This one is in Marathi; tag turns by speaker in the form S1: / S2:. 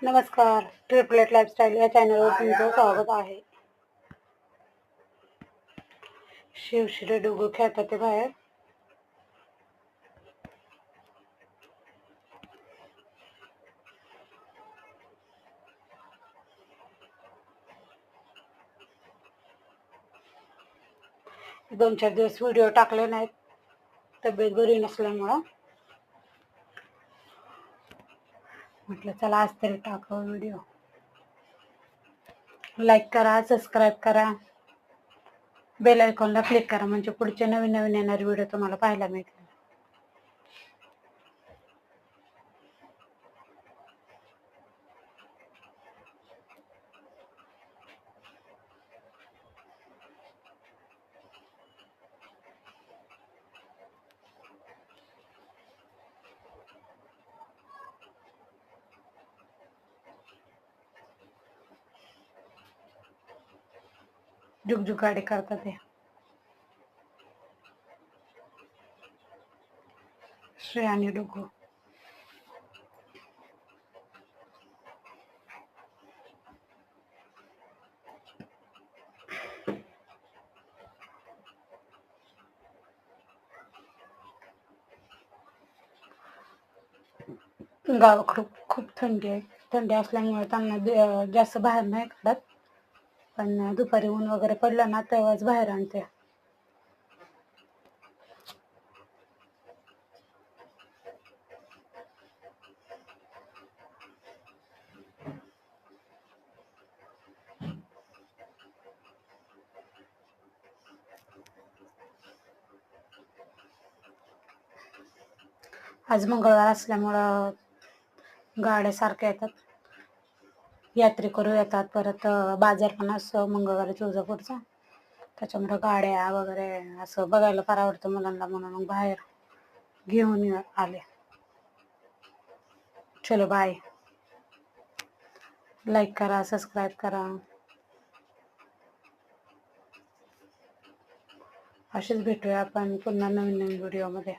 S1: नमस्कार, ट्रिपलेट लाईफस्टाईल या चॅनलवर तुमचं स्वागत आहे. शिवश्री डुगू खेळतात ते बाहेर. दोन चार दिवस व्हिडिओ टाकले नाहीत, तब्येत बरी नसल्यामुळं म्हटलं चला आज तरी टाकावं व्हिडिओ. लाईक करा, सबस्क्राईब करा, बेल आयकॉनला क्लिक करा, म्हणजे पुढचे नवीन नवीन येणारे व्हिडिओ तुम्हाला पाहायला मिळतील. जुगजुग गाडी करतात ते श्री आणि डुगू. गावाकडं खूप थंडी आहे. थंडी असल्यामुळे त्यांना जास्त बाहेर नाही काढत, पण दुपारी ऊन वगैरे पडलं ना तेव्हाच बाहेर आणते. आज मंगळवार असल्यामुळं गाड्या सारख्या येतात, यात्रेकरू येतात, परत बाजार पण असतो मंगळवारी तुळजापूरचा, त्याच्यामुळे गाड्या वगैरे असं बघायला फार आवडतं मुलांना, म्हणून मग बाहेर घेऊन आले. चलो बाय. लाईक करा, सबस्क्राईब करा. असेच भेटूया आपण पुन्हा नवीन नवीन व्हिडिओमध्ये.